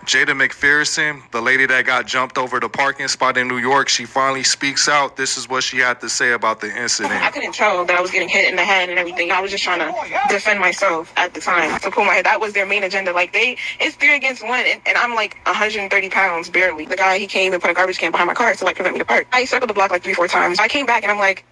Jada McPherson, the lady that got jumped over the parking spot in New York, she finally speaks out. This is what she had to say about the incident. I couldn't tell that I was getting hit in the head and everything. I was just trying to defend myself at the time to pull my head. That was their main agenda. Like, it's 3 against 1, and I'm like 130 pounds barely. The guy, he came and put a garbage can behind my car to like prevent me to park. I circled the block like 3-4 times. I came back and I'm like,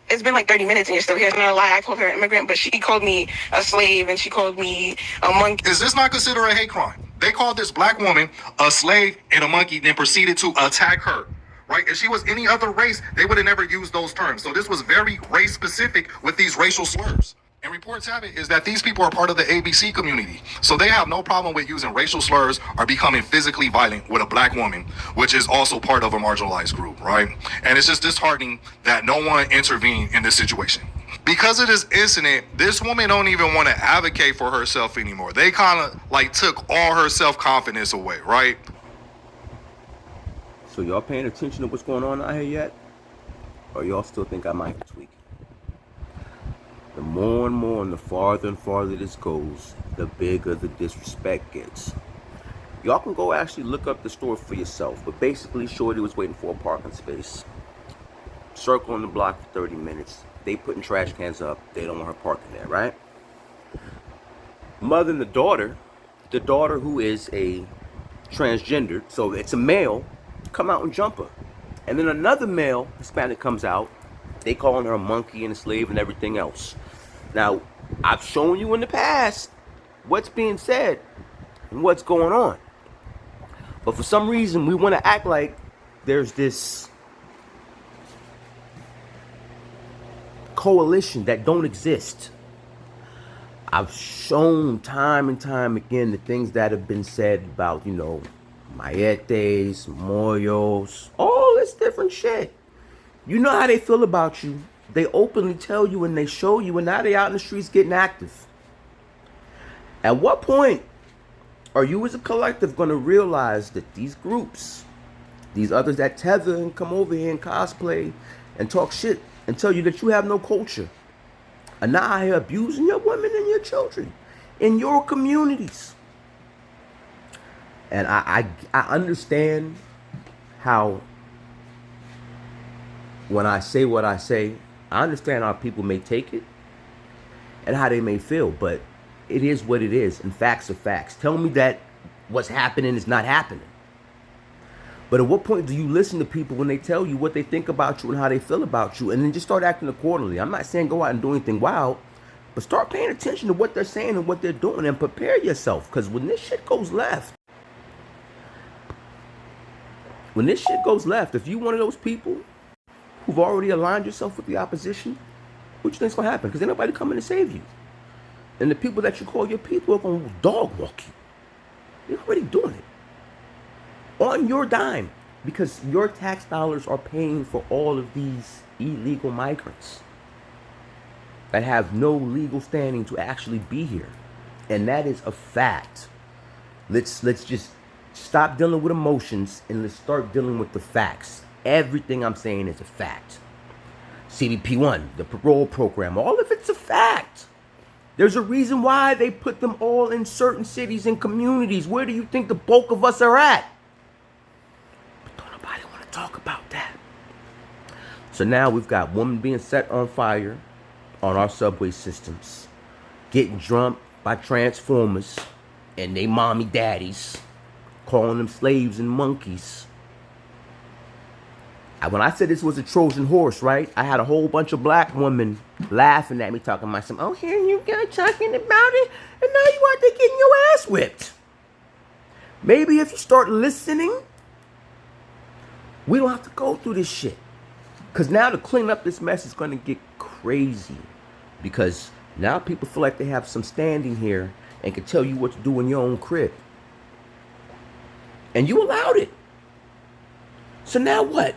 it's been like 30 minutes and you're still here. It's not a lie. I called her an immigrant, but she called me a slave and she called me a monkey. Is this not considered a hate crime? They called this black woman a slave and a monkey, then proceeded to attack her. Right? If she was any other race, they would have never used those terms. So this was very race specific with these racial slurs. And reports have it is that these people are part of the ABC community. So they have no problem with using racial slurs or becoming physically violent with a black woman, which is also part of a marginalized group, right? And it's just disheartening that no one intervened in this situation. Because of this incident, this woman don't even want to advocate for herself anymore. They kind of like took all her self-confidence away, right? So y'all paying attention to what's going on out here yet? Or y'all still think I might tweak? The more and more and the farther and farther this goes, the bigger the disrespect gets. Y'all can go actually look up the story for yourself. But basically, Shorty was waiting for a parking space. Circling the block for 30 minutes. They putting trash cans up. They don't want her parking there, right? Mother and the daughter who is a transgender, so it's a male, come out and jump her. And then another male Hispanic comes out. They calling her a monkey and a slave and everything else. Now, I've shown you in the past what's being said and what's going on. But for some reason, we want to act like there's this coalition that don't exist. I've shown time and time again the things that have been said about, Mayetes, Moyos, all this different shit. You know how they feel about you. They openly tell you and they show you, and now they out in the streets getting active. At what point are you as a collective going to realize that these groups, these others that tether and come over here and cosplay and talk shit and tell you that you have no culture, are now out here abusing your women and your children in your communities? And I understand how, when I say what I say, I understand how people may take it and how they may feel, but it is what it is, and facts are facts. Tell me that what's happening is not happening. But at what point do you listen to people when they tell you what they think about you and how they feel about you, and then just start acting accordingly? I'm not saying go out and do anything wild, but start paying attention to what they're saying and what they're doing, and prepare yourself, because when this shit goes left, if you're one of those people who've already aligned yourself with the opposition, what you think's gonna happen? Because ain't nobody coming to save you. And the people that you call your people are gonna dog walk you. They're already doing it. On your dime. Because your tax dollars are paying for all of these illegal migrants that have no legal standing to actually be here. And that is a fact. Let's just stop dealing with emotions and let's start dealing with the facts. Everything I'm saying is a fact. CBP1, the parole program, all of it's a fact. There's a reason why they put them all in certain cities and communities. Where do you think the bulk of us are at? But don't nobody want to talk about that. So now we've got women being set on fire on our subway systems, getting drunk by transformers and they mommy daddies, calling them slaves and monkeys. When I said this was a Trojan horse, right? I had a whole bunch of black women laughing at me, talking about some, oh, here you go talking about it, and now you out there getting your ass whipped. Maybe if you start listening, we don't have to go through this shit. Because now to clean up this mess is going to get crazy. Because now people feel like they have some standing here and can tell you what to do in your own crib. And you allowed it. So now what?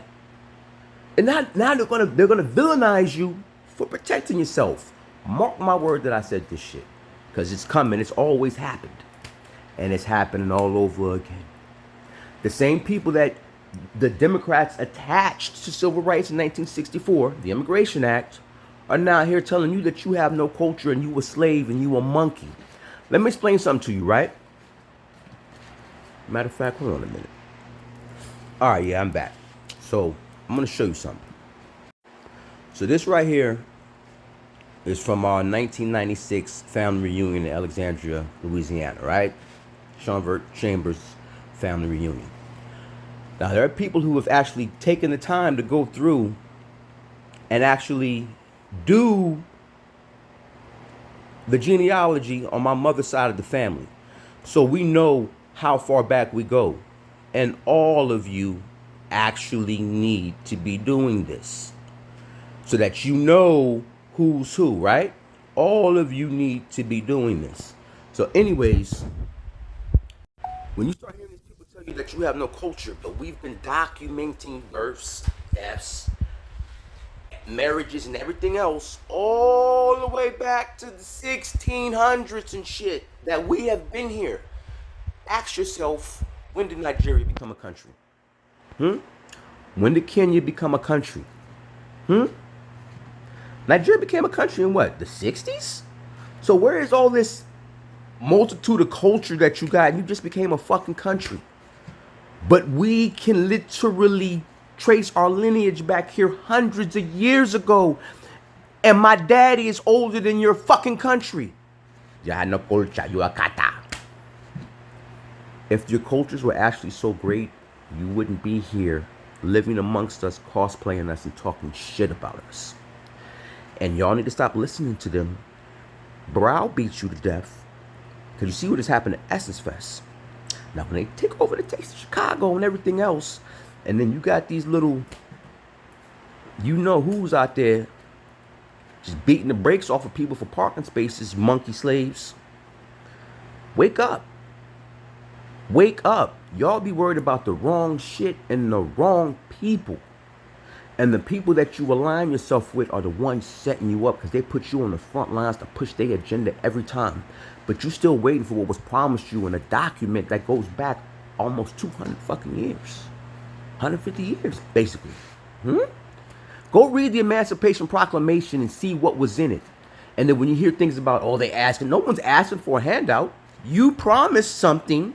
And now they're gonna villainize you for protecting yourself. Mark my word that I said this shit. Because it's coming. It's always happened. And it's happening all over again. The same people that the Democrats attached to civil rights in 1964, the Immigration Act, are now here telling you that you have no culture and you a slave and you a monkey. Let me explain something to you, right? Matter of fact, hold on a minute. All right, yeah, I'm back. So I'm gonna show you something. So this right here is from our 1996 family reunion in Alexandria, Louisiana, right? Schonvert Chambers family reunion. Now there are people who have actually taken the time to go through and actually do the genealogy on my mother's side of the family. So we know how far back we go. And all of you actually need to be doing this so that you know who's who, right? All of you need to be doing this. So anyways, when you start hearing these people tell you that you have no culture, but we've been documenting births, deaths, marriages, and everything else all the way back to the 1600s and shit, that we have been here. Ask yourself, when did Nigeria become a country? When did Kenya become a country? Nigeria became a country in what, the 60s? So where is all this multitude of culture that you got? You just became a fucking country. But we can literally trace our lineage back here hundreds of years ago. And my daddy is older than your fucking country. If your cultures were actually so great, you wouldn't be here living amongst us, cosplaying us, and talking shit about us. And y'all need to stop listening to them browbeat you to death. Because you see what has happened at Essence Fest. Now, when they take over the Taste of Chicago and everything else, and then you got these little, you know who's out there just beating the brakes off of people for parking spaces, monkey slaves. Wake up. Wake up. Y'all be worried about the wrong shit and the wrong people. And the people that you align yourself with are the ones setting you up because they put you on the front lines to push their agenda every time. But you're still waiting for what was promised you in a document that goes back almost 200 fucking years. 150 years, basically. Go read the Emancipation Proclamation and see what was in it. And then when you hear things about, oh, they asking, no one's asking for a handout. You promised something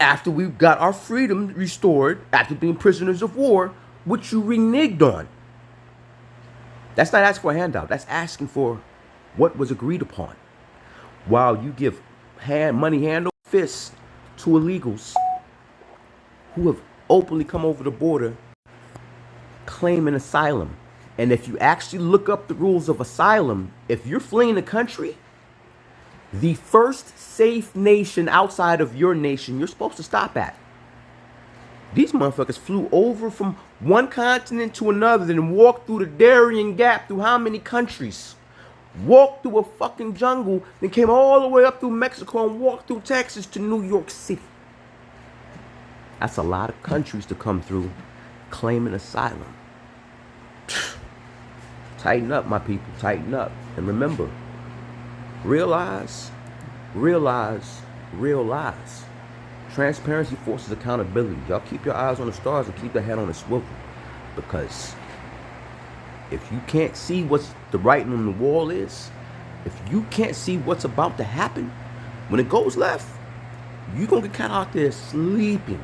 after we got our freedom restored, after being prisoners of war, which you reneged on. That's not asking for a handout. That's asking for what was agreed upon. While you give money hand over fist to illegals who have openly come over the border claiming asylum. And if you actually look up the rules of asylum, if you're fleeing the country, the first safe nation outside of your nation you're supposed to stop at. These motherfuckers flew over from one continent to another, then walked through the Darien Gap through how many countries? Walked through a fucking jungle, then came all the way up through Mexico and walked through Texas to New York City. That's a lot of countries to come through claiming asylum. Tighten up, my people, tighten up. And remember, realize. Transparency forces accountability. Y'all keep your eyes on the stars and keep your head on the swivel. Because if you can't see what's the writing on the wall is, if you can't see what's about to happen, when it goes left, you're going to get caught out there sleeping.